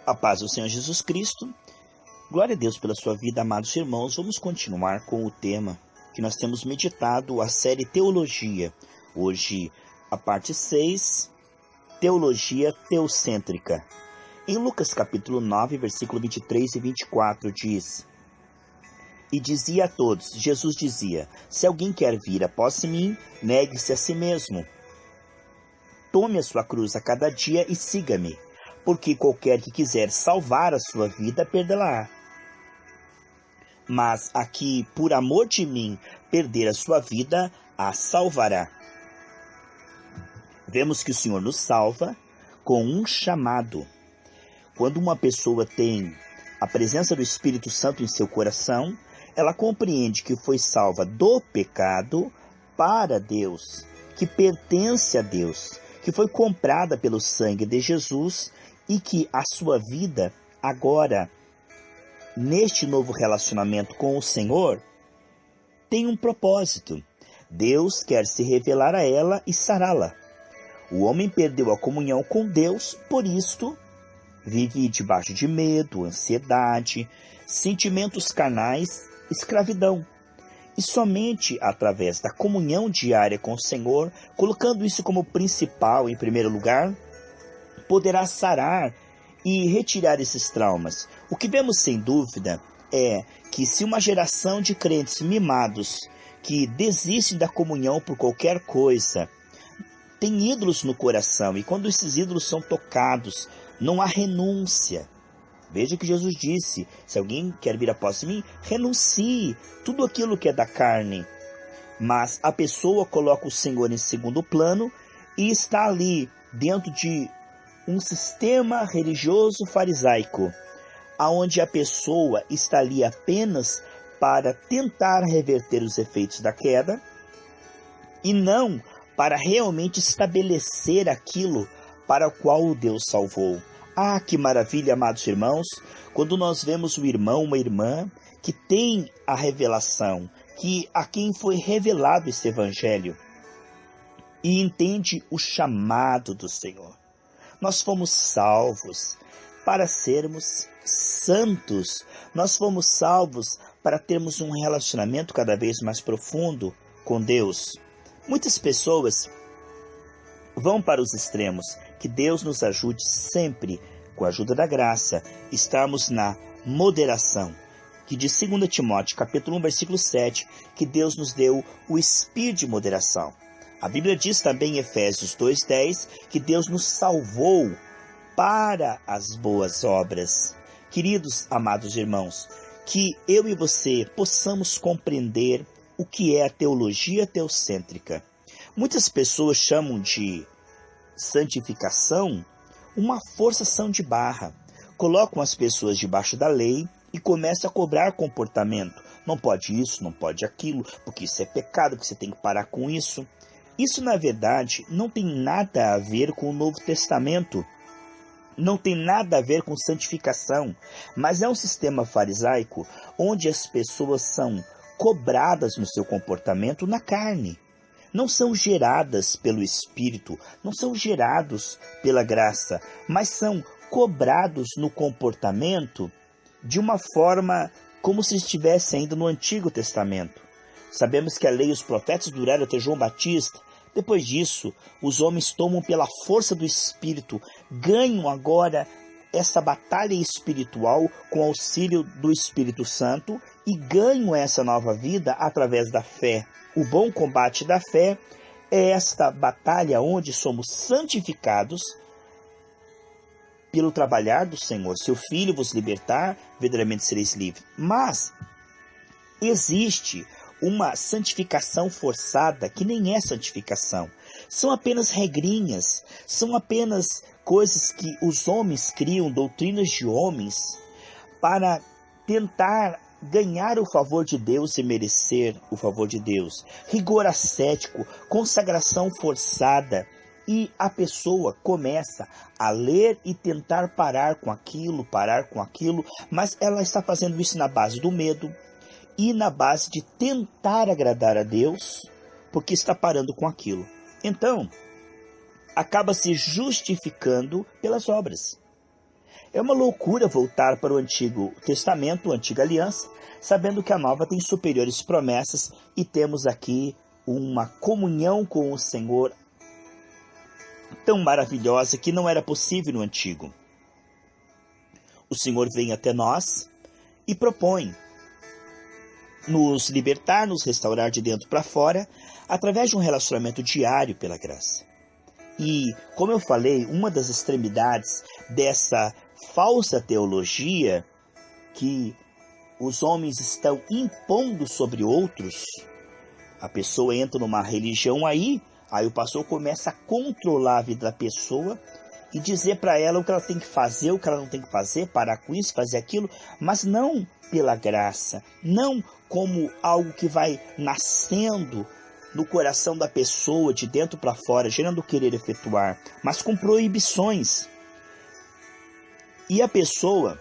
A paz do Senhor Jesus Cristo. Glória a Deus pela sua vida, amados irmãos. Vamos continuar com o tema que nós temos meditado, a série Teologia. Hoje, a parte 6, Teologia Teocêntrica. Em Lucas capítulo 9, versículo 23 e 24, diz: E dizia a todos, Jesus dizia, se alguém quer vir após mim, negue-se a si mesmo. Tome a sua cruz a cada dia e siga-me. Porque qualquer que quiser salvar a sua vida, perdê-la-á. Mas a que, por amor de mim, perder a sua vida, a salvará. Vemos que o Senhor nos salva com um chamado. Quando uma pessoa tem a presença do Espírito Santo em seu coração, ela compreende que foi salva do pecado para Deus, que pertence a Deus, que foi comprada pelo sangue de Jesus e que a sua vida agora, neste novo relacionamento com o Senhor, tem um propósito. Deus quer se revelar a ela e sará-la. O homem perdeu a comunhão com Deus, por isto vive debaixo de medo, ansiedade, sentimentos carnais, escravidão. E somente através da comunhão diária com o Senhor, colocando isso como principal em primeiro lugar, poderá sarar e retirar esses traumas. O que vemos sem dúvida é que se uma geração de crentes mimados que desistem da comunhão por qualquer coisa, tem ídolos no coração, e quando esses ídolos são tocados, não há renúncia. Veja que Jesus disse, se alguém quer vir após mim, renuncie tudo aquilo que é da carne. Mas a pessoa coloca o Senhor em segundo plano e está ali dentro de um sistema religioso farisaico, onde a pessoa está ali apenas para tentar reverter os efeitos da queda e não para realmente estabelecer aquilo para o qual Deus salvou. Ah, que maravilha, amados irmãos, quando nós vemos o irmão, uma irmã que tem a revelação, que a quem foi revelado esse evangelho e entende o chamado do Senhor. Nós fomos salvos para sermos santos. Nós fomos salvos para termos um relacionamento cada vez mais profundo com Deus. Muitas pessoas vão para os extremos. Que Deus nos ajude sempre, com a ajuda da graça, estarmos na moderação. Que de 2 Timóteo, capítulo 1, versículo 7, que Deus nos deu o espírito de moderação. A Bíblia diz também em Efésios 2,10 que Deus nos salvou para as boas obras. Queridos, amados irmãos, que eu e você possamos compreender o que é a teologia teocêntrica. Muitas pessoas chamam de santificação uma forçação de barra. Colocam as pessoas debaixo da lei e começam a cobrar comportamento. Não pode isso, não pode aquilo, porque isso é pecado, que você tem que parar com isso. Isso, na verdade, não tem nada a ver com o Novo Testamento. Não tem nada a ver com santificação. Mas é um sistema farisaico onde as pessoas são cobradas no seu comportamento na carne. Não são geradas pelo Espírito, não são gerados pela graça, mas são cobrados no comportamento de uma forma como se estivesse ainda no Antigo Testamento. Sabemos que a lei e os profetas duraram até João Batista. Depois disso, os homens tomam pela força do Espírito, ganham agora essa batalha espiritual com auxílio do Espírito Santo e ganham essa nova vida através da fé. O bom combate da fé é esta batalha onde somos santificados pelo trabalhar do Senhor. Se o Filho vos libertar, verdadeiramente sereis livres. Mas existe uma santificação forçada que nem é santificação. São apenas regrinhas, são apenas coisas que os homens criam, doutrinas de homens, para tentar ganhar o favor de Deus e merecer o favor de Deus. Rigor ascético, consagração forçada. E a pessoa começa a ler e tentar parar com aquilo, mas ela está fazendo isso na base do medo e na base de tentar agradar a Deus, porque está parando com aquilo. Então, acaba se justificando pelas obras. É uma loucura voltar para o Antigo Testamento, a Antiga Aliança, sabendo que a Nova tem superiores promessas e temos aqui uma comunhão com o Senhor tão maravilhosa que não era possível no Antigo. O Senhor vem até nós e propõe nos libertar, nos restaurar de dentro para fora, através de um relacionamento diário pela graça. E, como eu falei, uma das extremidades dessa falsa teologia que os homens estão impondo sobre outros, a pessoa entra numa religião aí o pastor começa a controlar a vida da pessoa e dizer para ela o que ela tem que fazer, o que ela não tem que fazer, parar com isso, fazer aquilo, mas não pela graça, não como algo que vai nascendo no coração da pessoa, de dentro para fora, gerando querer efetuar, mas com proibições. E a pessoa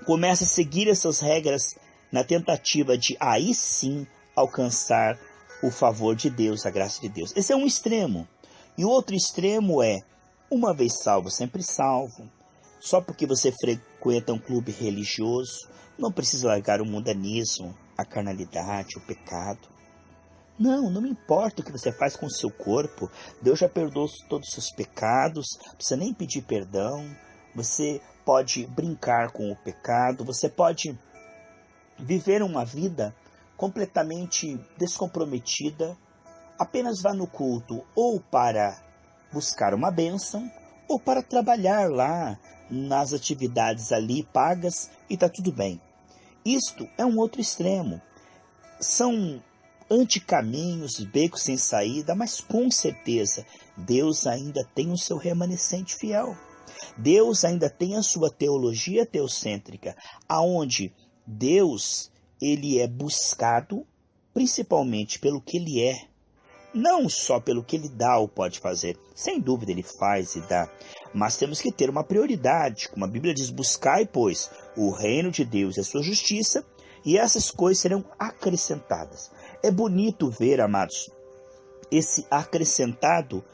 começa a seguir essas regras na tentativa de, aí sim, alcançar o favor de Deus, a graça de Deus. Esse é um extremo. E o outro extremo é, uma vez salvo, sempre salvo. Só porque você frequenta um clube religioso, não precisa largar o mundanismo, a carnalidade, o pecado. Não me importa o que você faz com o seu corpo. Deus já perdoou todos os seus pecados, não precisa nem pedir perdão. Você pode brincar com o pecado, você pode viver uma vida completamente descomprometida. Apenas vá no culto ou para buscar uma bênção ou para trabalhar lá nas atividades ali pagas e está tudo bem. Isto é um outro extremo. São anticaminhos, becos sem saída, mas com certeza Deus ainda tem o seu remanescente fiel. Deus ainda tem a sua teologia teocêntrica, aonde Deus ele é buscado principalmente pelo que ele é, não só pelo que ele dá ou pode fazer. Sem dúvida ele faz e dá, mas temos que ter uma prioridade. Como a Bíblia diz, buscai, pois, o reino de Deus e a sua justiça, e essas coisas serão acrescentadas. É bonito ver, amados, esse acrescentado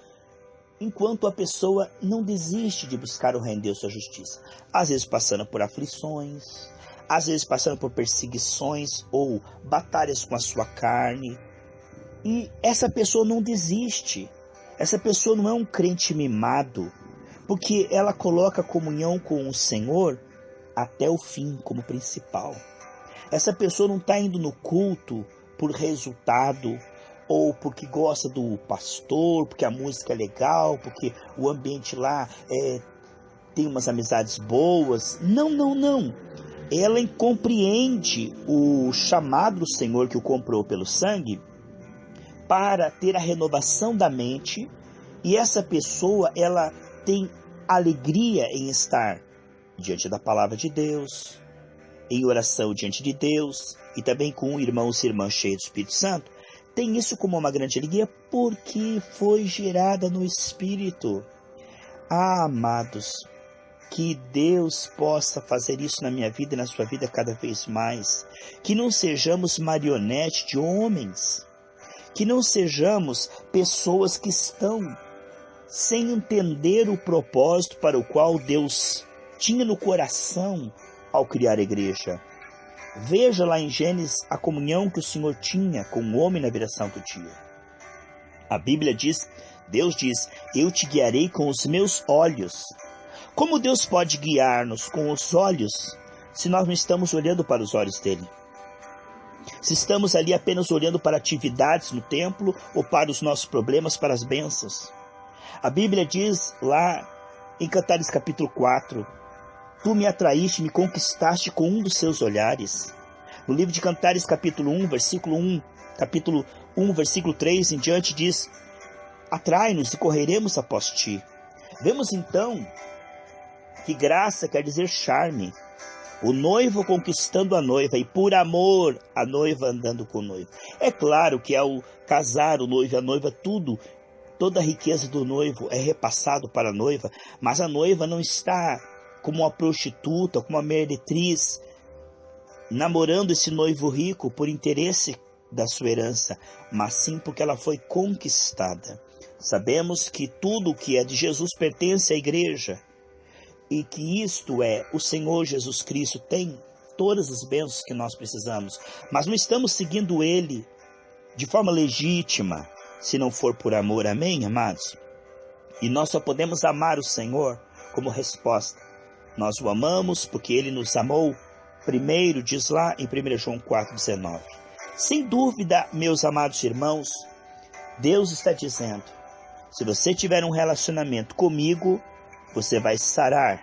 enquanto a pessoa não desiste de buscar o reino de Deus e a sua justiça. Às vezes passando por aflições, às vezes passando por perseguições ou batalhas com a sua carne. E essa pessoa não desiste. Essa pessoa não é um crente mimado, porque ela coloca a comunhão com o Senhor até o fim como principal. Essa pessoa não está indo no culto por resultado, ou porque gosta do pastor, porque a música é legal, porque o ambiente lá tem umas amizades boas. Não. Ela compreende o chamado do Senhor que o comprou pelo sangue para ter a renovação da mente, e essa pessoa ela tem alegria em estar diante da palavra de Deus, em oração diante de Deus, e também com irmãos e irmãs cheios do Espírito Santo. Tem isso como uma grande alegria porque foi gerada no Espírito. Amados, que Deus possa fazer isso na minha vida e na sua vida cada vez mais. Que não sejamos marionetes de homens. Que não sejamos pessoas que estão sem entender o propósito para o qual Deus tinha no coração ao criar a igreja. Veja lá em Gênesis a comunhão que o Senhor tinha com o homem na viração do dia. A Bíblia diz, Deus diz, eu te guiarei com os meus olhos. Como Deus pode guiar-nos com os olhos se nós não estamos olhando para os olhos dele? Se estamos ali apenas olhando para atividades no templo ou para os nossos problemas, para as bênçãos. A Bíblia diz lá em Cantares capítulo 4, tu me atraíste, me conquistaste com um dos seus olhares. No livro de Cantares capítulo 1, versículo 1, capítulo 1, versículo 3 em diante diz, atrai-nos e correremos após ti. Vemos então que graça quer dizer charme. O noivo conquistando a noiva e por amor a noiva andando com o noivo. É claro que ao casar o noivo e a noiva toda a riqueza do noivo é repassado para a noiva, mas a noiva não está como uma prostituta, como uma meretriz, namorando esse noivo rico por interesse da sua herança, mas sim porque ela foi conquistada. Sabemos que tudo o que é de Jesus pertence à igreja. e que isto é, o Senhor Jesus Cristo tem todas as bênçãos que nós precisamos, mas não estamos seguindo Ele de forma legítima, se não for por amor, amém, amados? E nós só podemos amar o Senhor como resposta. Nós o amamos porque Ele nos amou primeiro, diz lá em 1 João 4,19. Sem dúvida, meus amados irmãos, Deus está dizendo, se você tiver um relacionamento comigo, você vai sarar.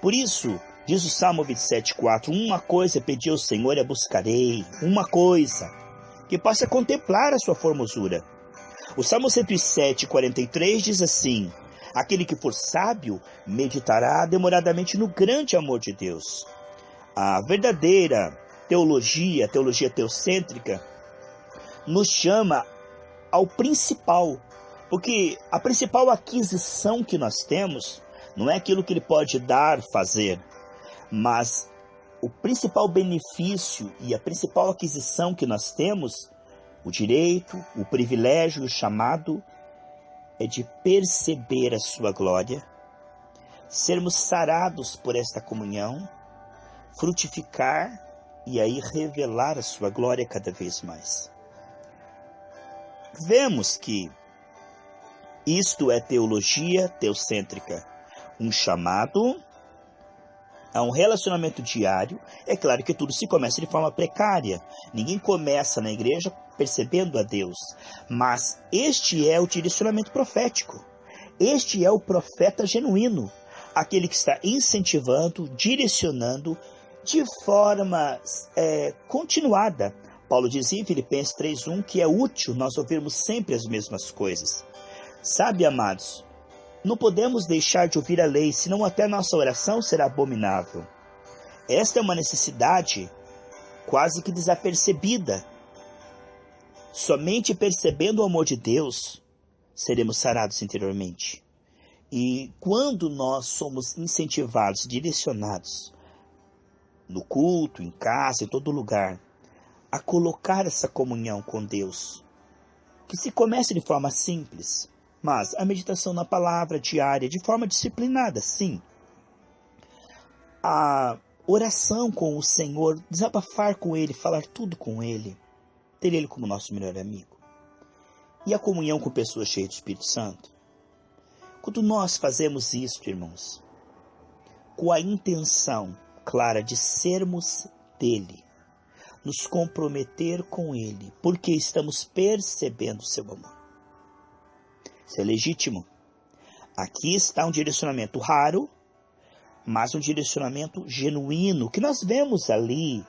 Por isso, diz o Salmo 27,4, uma coisa pedi ao Senhor e a buscarei, uma coisa, que possa contemplar a sua formosura. O Salmo 107,43 diz assim, aquele que for sábio, meditará demoradamente no grande amor de Deus. A verdadeira teologia, a teologia teocêntrica, nos chama ao principal, porque a principal aquisição que nós temos não é aquilo que Ele pode dar, fazer, mas o principal benefício e a principal aquisição que nós temos, o direito, o privilégio, o chamado, é de perceber a sua glória, sermos sarados por esta comunhão, frutificar e aí revelar a sua glória cada vez mais. Vemos que isto é teologia teocêntrica, um chamado a um relacionamento diário. É claro que tudo se começa de forma precária. Ninguém começa na igreja percebendo a Deus. Mas este é o direcionamento profético. Este é o profeta genuíno. Aquele que está incentivando, direcionando de forma continuada. Paulo dizia em Filipenses 3,1 que é útil nós ouvirmos sempre as mesmas coisas. Sabe, amados, não podemos deixar de ouvir a lei, senão até nossa oração será abominável. Esta é uma necessidade quase que desapercebida. Somente percebendo o amor de Deus, seremos sarados interiormente. E quando nós somos incentivados, direcionados, no culto, em casa, em todo lugar, a colocar essa comunhão com Deus, que se comece de forma simples, mas a meditação na palavra diária, de forma disciplinada, sim. A oração com o Senhor, desabafar com Ele, falar tudo com Ele, ter Ele como nosso melhor amigo. E a comunhão com pessoas cheias do Espírito Santo. Quando nós fazemos isso, irmãos, com a intenção clara de sermos dele, nos comprometer com Ele, porque estamos percebendo o seu amor. Isso é legítimo. Aqui está um direcionamento raro, mas um direcionamento genuíno, que nós vemos ali,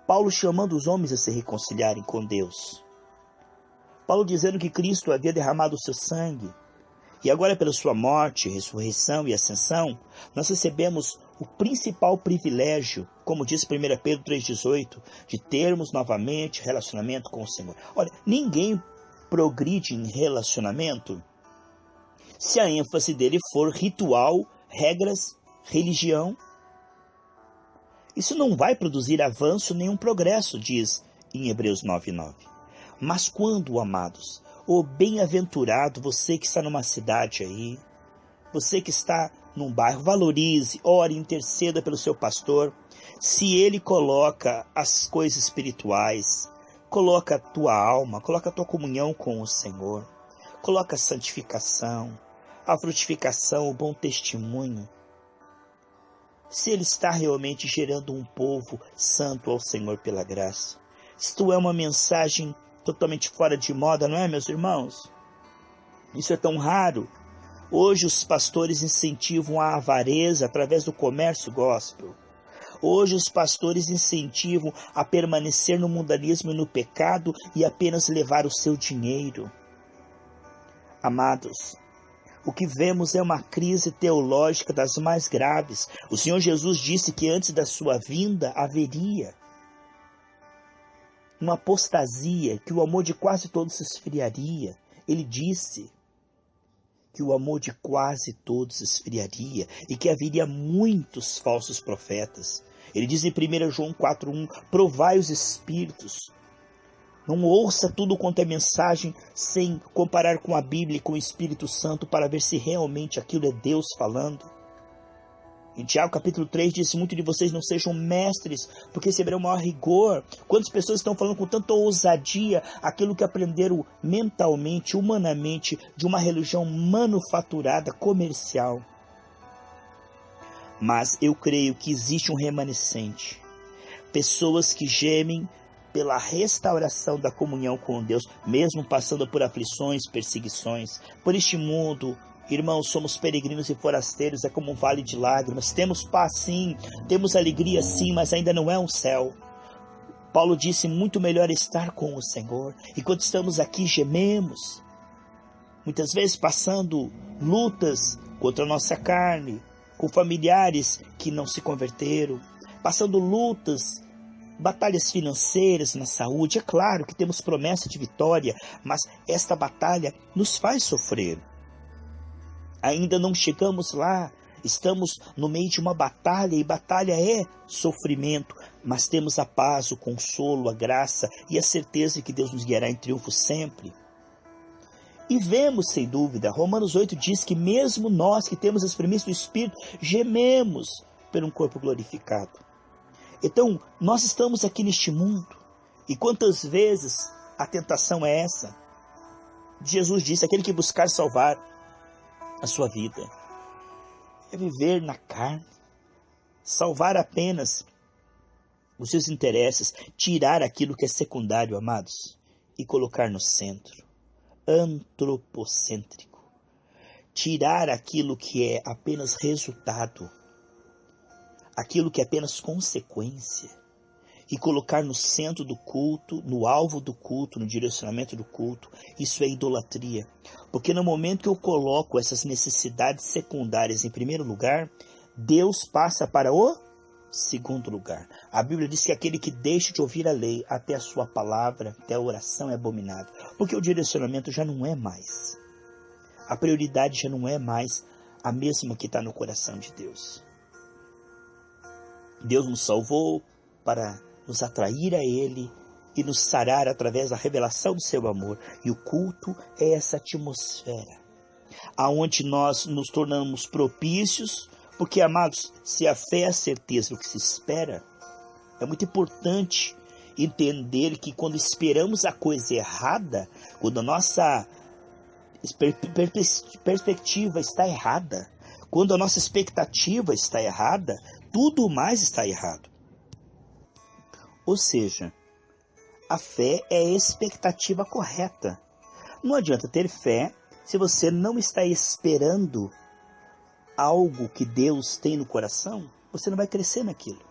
Paulo chamando os homens a se reconciliarem com Deus. Paulo dizendo que Cristo havia derramado o seu sangue, e agora pela sua morte, ressurreição e ascensão, nós recebemos o principal privilégio, como diz 1 Pedro 3,18, de termos novamente relacionamento com o Senhor. Olha, ninguém progride em relacionamento se a ênfase dele for ritual, regras, religião. Isso não vai produzir avanço nenhum progresso, diz em Hebreus 9,9. Mas quando, amados, ô bem-aventurado, você que está numa cidade aí, você que está num bairro, valorize, ore, interceda pelo seu pastor. Se ele coloca as coisas espirituais, coloca a tua alma, coloca a tua comunhão com o Senhor, coloca a santificação, a frutificação, o bom testemunho. Se ele está realmente gerando um povo santo ao Senhor pela graça. Isto é uma mensagem totalmente fora de moda, não é, meus irmãos? Isso é tão raro. Hoje os pastores incentivam a avareza através do comércio gospel. Hoje os pastores incentivam a permanecer no mundanismo e no pecado e apenas levar o seu dinheiro. Amados, o que vemos é uma crise teológica das mais graves. O Senhor Jesus disse que antes da sua vinda haveria uma apostasia, que o amor de quase todos se esfriaria. Ele disse que o amor de quase todos se esfriaria e que haveria muitos falsos profetas. Ele diz em 1 João 4,1, provai os espíritos. Não ouça tudo quanto é mensagem sem comparar com a Bíblia e com o Espírito Santo para ver se realmente aquilo é Deus falando. Em Tiago capítulo 3 diz: muito de vocês não sejam mestres, porque receberão maior rigor. Quantas pessoas estão falando com tanta ousadia aquilo que aprenderam mentalmente, humanamente, de uma religião manufaturada, comercial. Mas eu creio que existe um remanescente. Pessoas que gemem pela restauração da comunhão com Deus, mesmo passando por aflições, perseguições, por este mundo. Irmãos, somos peregrinos e forasteiros, é como um vale de lágrimas. Temos paz sim, temos alegria sim, mas ainda não é um céu. Paulo disse: muito melhor estar com o Senhor. Enquanto estamos aqui, gememos. Muitas vezes passando lutas contra a nossa carne, com familiares que não se converteram, passando lutas, batalhas financeiras, na saúde. É claro que temos promessa de vitória, mas esta batalha nos faz sofrer. Ainda não chegamos lá, estamos no meio de uma batalha, e batalha é sofrimento, mas temos a paz, o consolo, a graça e a certeza de que Deus nos guiará em triunfo sempre. E vemos, sem dúvida, Romanos 8 diz que mesmo nós que temos as primícias do Espírito, gememos por um corpo glorificado. Então, nós estamos aqui neste mundo, e quantas vezes a tentação é essa? Jesus disse: aquele que buscar salvar a sua vida é viver na carne, salvar apenas os seus interesses, tirar aquilo que é secundário, amados, e colocar no centro. Antropocêntrico. Tirar aquilo que é apenas resultado, aquilo que é apenas consequência, e colocar no centro do culto, no alvo do culto, no direcionamento do culto. Isso é idolatria. Porque no momento que eu coloco essas necessidades secundárias em primeiro lugar, Deus passa para o segundo lugar. A Bíblia diz que aquele que deixa de ouvir a lei até a sua palavra, até a oração, é abominável. Porque o direcionamento já não é mais. A prioridade já não é mais a mesma que está no coração de Deus. Deus nos salvou para nos atrair a Ele e nos sarar através da revelação do seu amor. E o culto é essa atmosfera, aonde nós nos tornamos propícios, porque, amados, se a fé é a certeza do que se espera, é muito importante entender que quando esperamos a coisa errada, quando a nossa perspectiva está errada, quando a nossa expectativa está errada, tudo mais está errado. Ou seja, a fé é a expectativa correta. Não adianta ter fé se você não está esperando algo que Deus tem no coração. Você não vai crescer naquilo.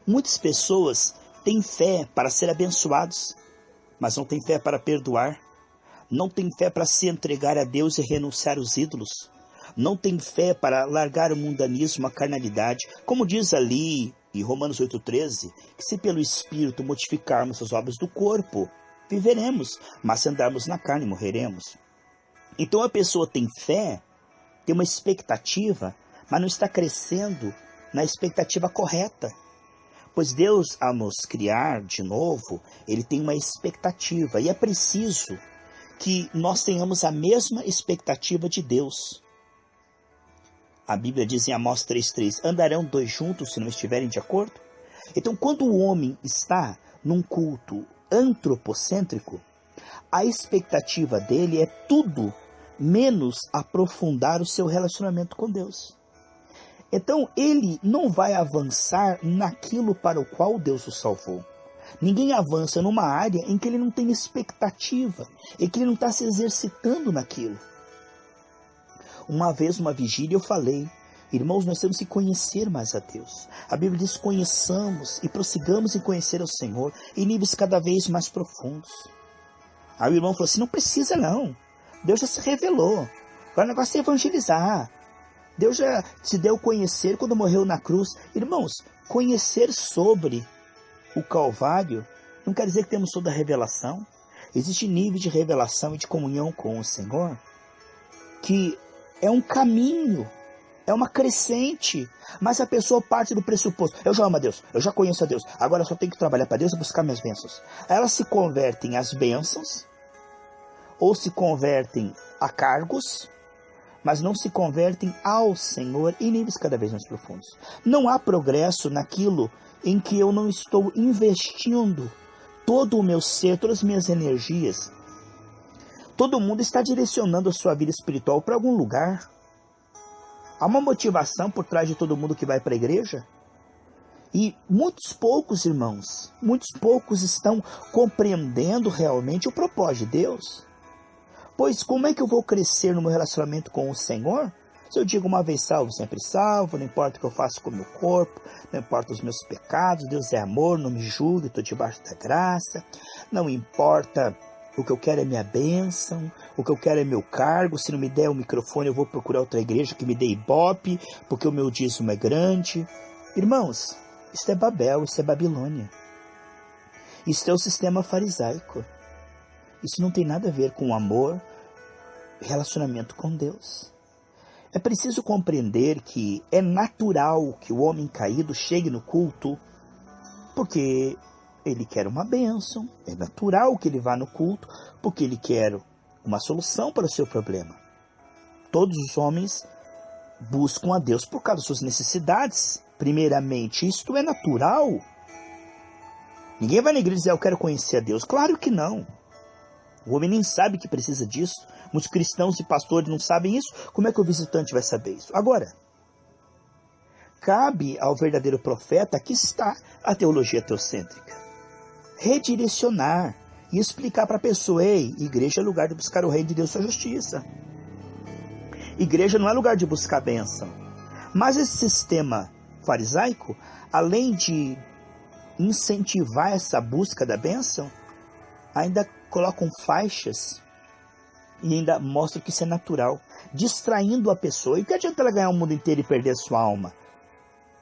Muitas pessoas têm fé para ser abençoados, mas não têm fé para perdoar. Não têm fé para se entregar a Deus e renunciar aos ídolos. Não têm fé para largar o mundanismo, a carnalidade. Como diz ali em Romanos 8,13, que se pelo Espírito modificarmos as obras do corpo, viveremos, mas se andarmos na carne, morreremos. Então a pessoa tem fé, tem uma expectativa, mas não está crescendo na expectativa correta. Pois Deus, ao nos criar de novo, Ele tem uma expectativa, e é preciso que nós tenhamos a mesma expectativa de Deus. A Bíblia diz em Amós 3,3, andarão dois juntos se não estiverem de acordo? Então, quando o homem está num culto antropocêntrico, a expectativa dele é tudo menos aprofundar o seu relacionamento com Deus. Então, ele não vai avançar naquilo para o qual Deus o salvou. Ninguém avança numa área em que ele não tem expectativa, em que ele não está se exercitando naquilo. Uma vez, numa vigília, eu falei, irmãos, nós temos que conhecer mais a Deus. A Bíblia diz, conheçamos e prossigamos em conhecer ao Senhor em níveis cada vez mais profundos. Aí o irmão falou assim, não precisa não, Deus já se revelou, agora o negócio é evangelizar. Deus já se deu a conhecer quando morreu na cruz. Irmãos, conhecer sobre o Calvário não quer dizer que temos toda a revelação. Existe nível de revelação e de comunhão com o Senhor que é um caminho É uma crescente. Mas a pessoa parte do pressuposto: eu já amo a Deus, eu já conheço a Deus, agora eu só tenho que trabalhar para Deus e buscar minhas bênçãos. Elas se convertem às bênçãos, ou se convertem a cargos, mas não se convertem ao Senhor em níveis cada vez mais profundos. Não há progresso naquilo em que eu não estou investindo todo o meu ser, todas as minhas energias. Todo mundo está direcionando a sua vida espiritual para algum lugar. Há uma motivação por trás de todo mundo que vai para a igreja. E muitos poucos, irmãos, muitos poucos estão compreendendo realmente o propósito de Deus. Pois como é que eu vou crescer no meu relacionamento com o Senhor? Se eu digo uma vez salvo, sempre salvo, não importa o que eu faço com o meu corpo, não importa os meus pecados, Deus é amor, não me julgue, estou debaixo da graça, não importa, o que eu quero é minha bênção, o que eu quero é meu cargo, se não me der o microfone eu vou procurar outra igreja que me dê ibope, porque o meu dízimo é grande. Irmãos, isso é Babel, isso é Babilônia. Isso é o sistema farisaico. Isso não tem nada a ver com amor, relacionamento com Deus. É preciso compreender que é natural que o homem caído chegue no culto porque ele quer uma bênção. É natural que ele vá no culto porque ele quer uma solução para o seu problema. Todos os homens buscam a Deus por causa das suas necessidades. Primeiramente, isto é natural. Ninguém vai na igreja dizer: eu quero conhecer a Deus. Claro que não. O homem nem sabe que precisa disso. Muitos cristãos e pastores não sabem isso. Como é que o visitante vai saber isso? Agora, cabe ao verdadeiro profeta, aqui está a teologia teocêntrica, redirecionar e explicar para a pessoa: ei, igreja é lugar de buscar o reino de Deus e sua justiça. Igreja não é lugar de buscar bênção. Mas esse sistema farisaico, além de incentivar essa busca da bênção, ainda colocam faixas e ainda mostram que isso é natural, distraindo a pessoa. E o que adianta ela ganhar o mundo inteiro e perder a sua alma?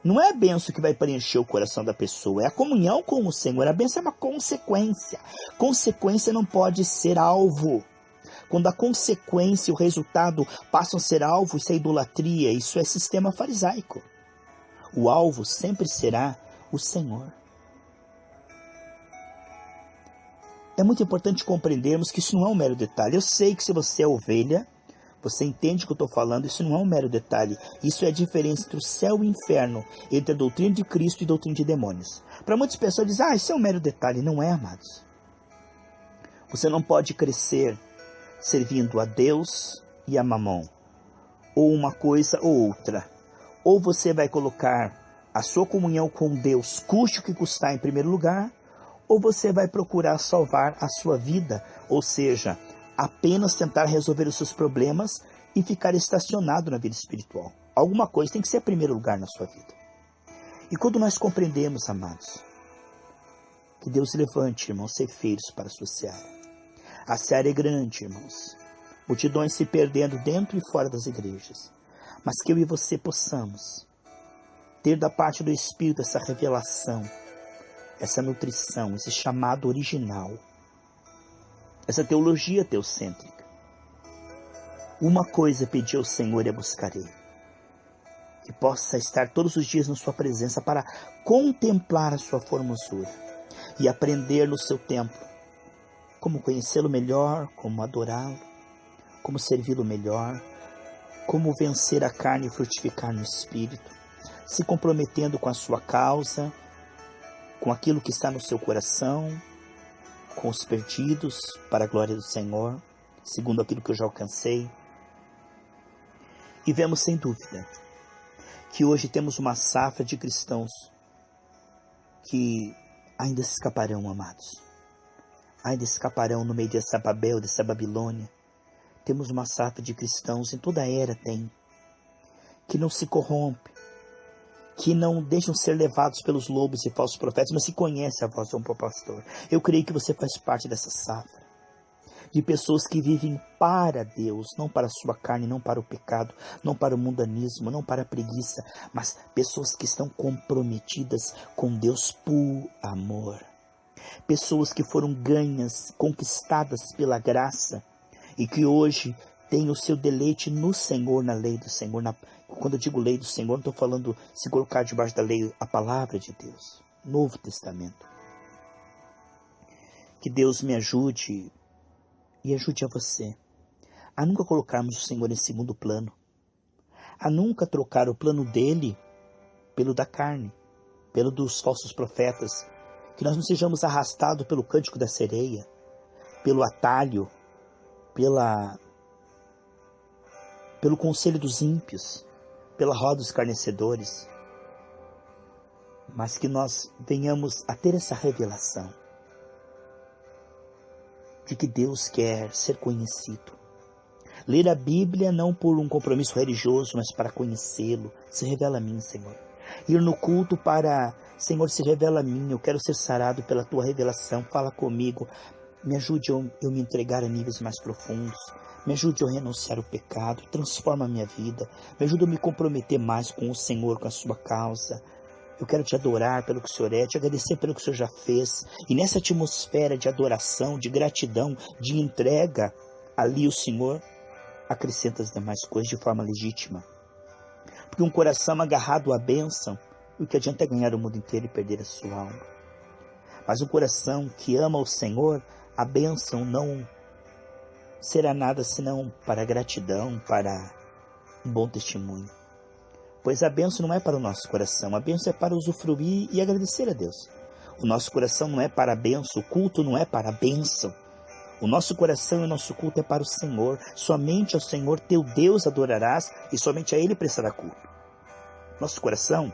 Não é a bênção que vai preencher o coração da pessoa, é a comunhão com o Senhor. A bênção é uma consequência. Consequência não pode ser alvo. Quando a consequência e o resultado passam a ser alvo, isso é idolatria, isso é sistema farisaico. O alvo sempre será o Senhor. É muito importante compreendermos que isso não é um mero detalhe. Eu sei que se você é ovelha, você entende o que eu estou falando, isso não é um mero detalhe. Isso é a diferença entre o céu e o inferno, entre a doutrina de Cristo e a doutrina de demônios. Para muitas pessoas dizem: isso é um mero detalhe. Não é, amados. Você não pode crescer servindo a Deus e a Mamon, ou uma coisa ou outra. Ou você vai colocar a sua comunhão com Deus, custe o que custar, em primeiro lugar, ou você vai procurar salvar a sua vida, ou seja, apenas tentar resolver os seus problemas e ficar estacionado na vida espiritual. Alguma coisa tem que ser primeiro lugar na sua vida. E quando nós compreendemos, amados, que Deus levante, irmãos, ceifeiros para a sua seara. A seara é grande, irmãos. Multidões se perdendo dentro e fora das igrejas. Mas que eu e você possamos ter da parte do Espírito essa revelação, essa nutrição, esse chamado original, essa teologia teocêntrica. Uma coisa pedi ao Senhor e a buscarei: que possa estar todos os dias na sua presença para contemplar a sua formosura e aprender no seu templo como conhecê-lo melhor, como adorá-lo, como servi-lo melhor, como vencer a carne e frutificar no Espírito, se comprometendo com a sua causa, com aquilo que está no seu coração, com os perdidos, para a glória do Senhor, segundo aquilo que eu já alcancei. E vemos sem dúvida que hoje temos uma safra de cristãos que ainda se escaparão, amados. Ainda escaparão no meio dessa Babel, dessa Babilônia. Temos uma safra de cristãos, em toda a era tem, que não se corrompe, que não deixam ser levados pelos lobos e falsos profetas, mas se conhece a voz do bom pastor. Eu creio que você faz parte dessa safra, de pessoas que vivem para Deus, não para a sua carne, não para o pecado, não para o mundanismo, não para a preguiça, mas pessoas que estão comprometidas com Deus por amor. Pessoas que foram ganhas, conquistadas pela graça e que hoje tenha o seu deleite no Senhor, na lei do Senhor. Quando eu digo lei do Senhor, não estou falando se colocar debaixo da lei a palavra de Deus, Novo Testamento. Que Deus me ajude e ajude a você a nunca colocarmos o Senhor em segundo plano, a nunca trocar o plano dele pelo da carne, pelo dos falsos profetas, que nós não sejamos arrastados pelo cântico da sereia, pelo atalho, pelo conselho dos ímpios, pela roda dos escarnecedores, mas que nós venhamos a ter essa revelação de que Deus quer ser conhecido. Ler a Bíblia não por um compromisso religioso, mas para conhecê-lo. Se revela a mim, Senhor. Ir no culto para, Senhor, se revela a mim. Eu quero ser sarado pela tua revelação. Fala comigo. Me ajude eu me entregar a níveis mais profundos. Me ajude eu renunciar ao pecado. Transforma a minha vida. Me ajude a me comprometer mais com o Senhor, com a sua causa. Eu quero te adorar pelo que o Senhor é, te agradecer pelo que o Senhor já fez. E nessa atmosfera de adoração, de gratidão, de entrega, ali o Senhor acrescenta as demais coisas de forma legítima. Porque um coração agarrado à bênção, o que adianta é ganhar o mundo inteiro e perder a sua alma. Mas um coração que ama o Senhor, a bênção não será nada senão para gratidão, para um bom testemunho. Pois a bênção não é para o nosso coração, a bênção é para usufruir e agradecer a Deus. O nosso coração não é para a bênção, o culto não é para a bênção. O nosso coração e o nosso culto é para o Senhor. Somente ao Senhor teu Deus adorarás e somente a Ele prestará culto. Nosso coração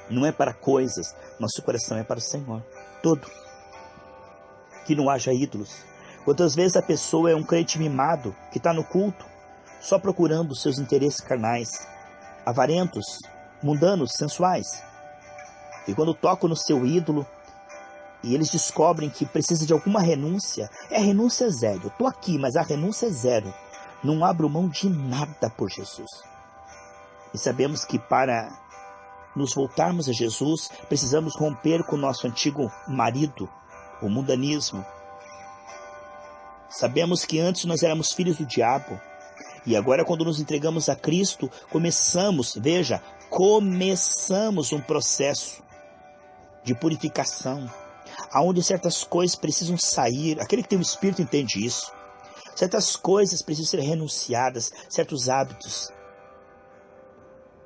não é para coisas, nosso coração é para o Senhor. Todo. Que não haja ídolos. Quantas vezes a pessoa é um crente mimado que está no culto só procurando os seus interesses carnais, avarentos, mundanos, sensuais. E quando tocam no seu ídolo, e eles descobrem que precisa de alguma renúncia, a renúncia é zero. Eu estou aqui, mas a renúncia é zero. Não abro mão de nada por Jesus. E sabemos que para nos voltarmos a Jesus, precisamos romper com o nosso antigo marido, o mundanismo. Sabemos que antes nós éramos filhos do diabo. E agora, quando nos entregamos a Cristo, começamos um processo de purificação, aonde certas coisas precisam sair. Aquele que tem o Espírito entende isso. Certas coisas precisam ser renunciadas, certos hábitos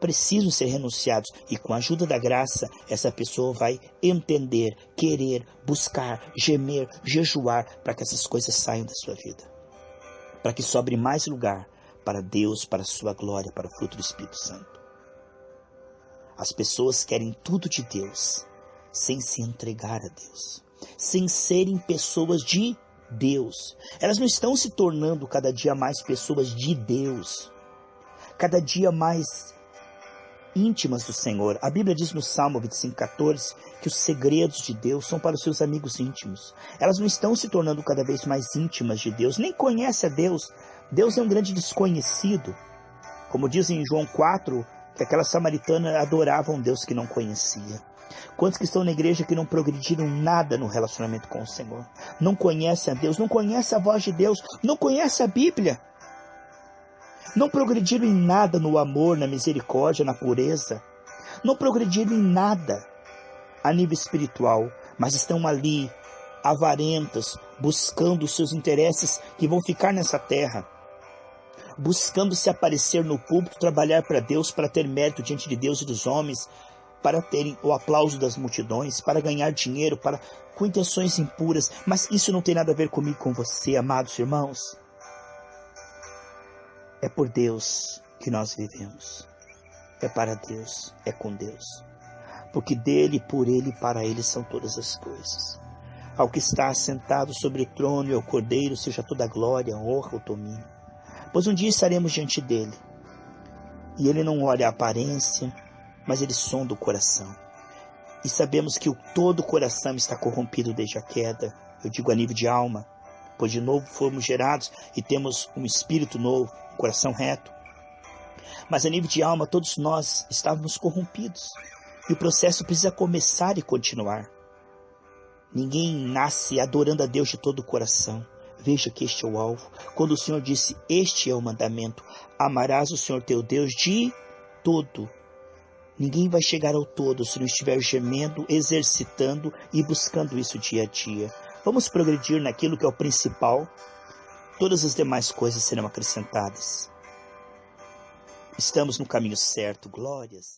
precisam ser renunciados. E com a ajuda da graça, essa pessoa vai entender, querer, buscar, gemer, jejuar, para que essas coisas saiam da sua vida. Para que sobre mais lugar para Deus, para a sua glória, para o fruto do Espírito Santo. As pessoas querem tudo de Deus, sem se entregar a Deus, sem serem pessoas de Deus. Elas não estão se tornando cada dia mais pessoas de Deus, cada dia mais íntimas do Senhor. A Bíblia diz no Salmo 25:14 que os segredos de Deus são para os seus amigos íntimos. Elas não estão se tornando cada vez mais íntimas de Deus, nem conhecem a Deus. Deus é um grande desconhecido. Como diz em João 4, que aquela samaritana adorava um Deus que não conhecia. Quantos que estão na igreja que não progrediram nada no relacionamento com o Senhor? Não conhecem a Deus, não conhecem a voz de Deus, não conhecem a Bíblia. Não progrediram em nada no amor, na misericórdia, na pureza. Não progrediram em nada a nível espiritual, mas estão ali, avarentas, buscando os seus interesses que vão ficar nessa terra. Buscando se aparecer no púlpito, trabalhar para Deus, para ter mérito diante de Deus e dos homens, para terem o aplauso das multidões, para ganhar dinheiro, com intenções impuras. Mas isso não tem nada a ver comigo, com você, amados irmãos. É por Deus que nós vivemos. É para Deus, é com Deus. Porque dele, por ele e para ele são todas as coisas. Ao que está assentado sobre o trono e ao Cordeiro seja toda a glória, a honra, o domínio. Pois um dia estaremos diante dele. E ele não olha a aparência, mas ele sonda o coração. E sabemos que todo o coração está corrompido desde a queda. Eu digo a nível de alma. Pois de novo fomos gerados e temos um espírito novo, um coração reto. Mas a nível de alma, todos nós estávamos corrompidos. E o processo precisa começar e continuar. Ninguém nasce adorando a Deus de todo o coração. Veja que este é o alvo. Quando o Senhor disse, este é o mandamento, amarás o Senhor teu Deus de todo. Ninguém vai chegar ao todo se não estiver gemendo, exercitando e buscando isso dia a dia. Vamos progredir naquilo que é o principal. Todas as demais coisas serão acrescentadas. Estamos no caminho certo, glórias.